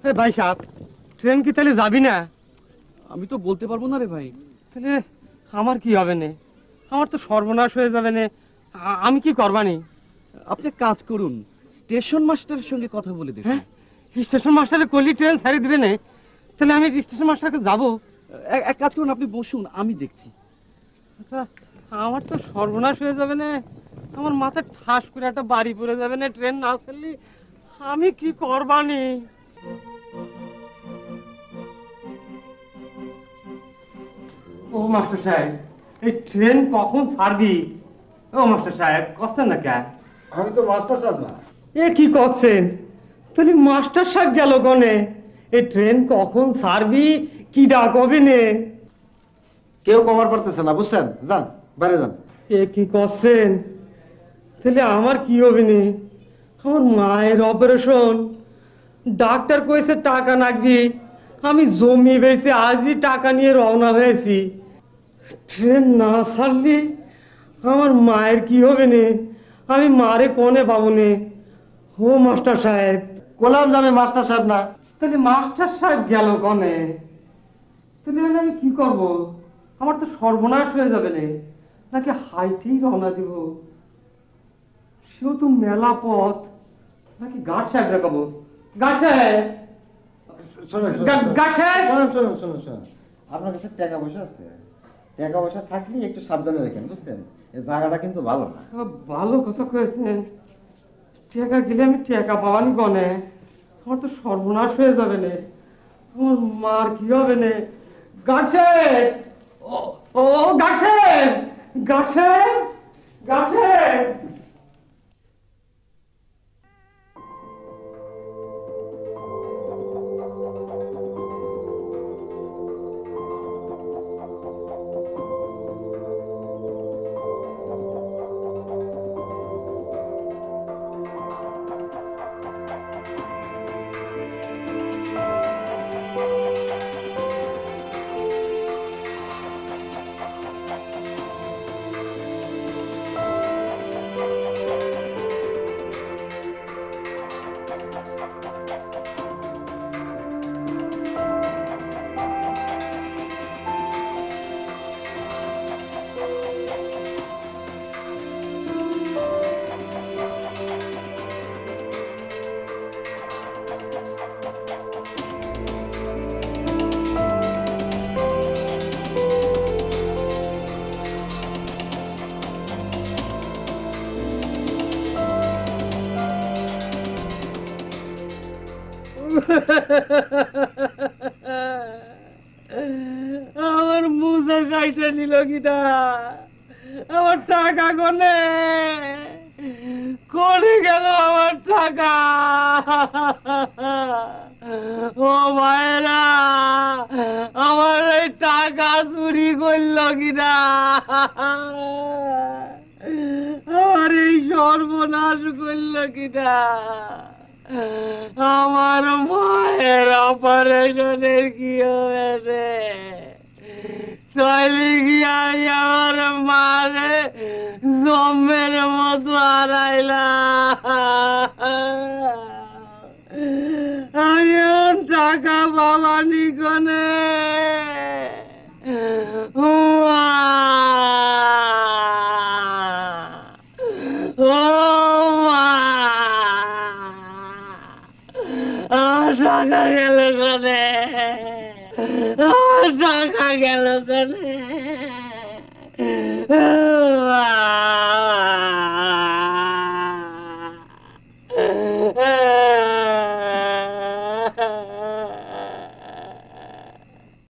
ভাই সাহেব, ট্রেন কি তাহলে যাবি না? আমি তো বলতে পারবো না রে ভাই। তাহলে আমার কি হবে না? আমার তো সর্বনাশ হয়ে যাবে না। আমি কি করবানি? আপনি কাজ করুন, স্টেশন মাস্টারের সঙ্গে কথা বলে দেখুন। হ্যাঁ, স্টেশন মাস্টারে কলি ট্রেন ছাড়িয়ে দিবে না? তাহলে আমি স্টেশন মাস্টারকে যাবো। এক কাজ করুন, আপনি বসুন, আমি দেখছি। আচ্ছা, আমার তো সর্বনাশ হয়ে যাবে না। আমার মাথায় ঠাস করে একটা বাড়ি পড়ে যাবে না ট্রেন না ছাড়লে। আমি কি করবানি? ও মাস্টার সাহেব, এই ট্রেন কখন ছাড়বি? ও মাস্টার সাহেব, করছেন না কেন? আমি তো মাস্টার সাহেব না। এ কি করছেন? তাহলে মাস্টার সাহেব গেল কোনে? এই ট্রেন কখন ছাড়বি কি ডাকবি নে? কেউ কমার পারতেছে না, বুঝছেন? যান বাইরে যান। এ কি করছেন? তাহলে আমার কি হবে নে? আমার মায়ের অপারেশন, ডাক্তার কইছে টাকা লাগবি। আমি জমি বেচে আজই টাকা নিয়ে রওনা হয়েছি। ট্রেন না ছাড়লে আমার মায়ের কি হবে নে? আমি মারে কোনে পাবো নে? ও মাস্টার সাহেব। কলাম যে আমি মাস্টার সাহেব না। তাহলে মাস্টার সাহেব গেল কোনে? তাহলে আমি কি করব? আমার তো সর্বনাশ হয়ে যাবে না। নাকি হাইটেই রওনা দিব? সেও তো মেলা পথ। নাকি গার্ড সাহেব রাখাবো? গার্ড সাহেব, শোনেন গার্ড সাহেব। শোনেন শোনেন শোনেন শোনেন, আপনার কাছে টাকা পয়সা আছে? টাকা পয়সা থাকলে একটু সাবধানে রাখেন, বুঝছেন? এই জায়গাটা কিন্তু ভালো না। ভালো কথা কয়েছেন। টাকা গেলে আমি টাকা পাবানি কনে? আমার তো সর্বনাশ হয়ে যাবে না। আমার মার কি হবে না? গার্ড সাহেব, ও গার্ড সাহেব, গার্ড সাহেব, গার্ড সাহেব। আমার মুজা কাইটা নিল কিটা? আমার টাকা কোনে? কোনে গেল আমার টাকা? ও ভাইরা, আমার এই টাকা চুরি করল কিটা? আমার এই সর্বনাশ করল কিটা? আমার মায়ের অপারেশনের কি হয়েছে? তাইলে কি আমি আমার মারে জমের মতো হারাইলাম? আমি এখন টাকা পাবানি কোনে? টাকা গেল কোনে? টাকা গেল কোনে?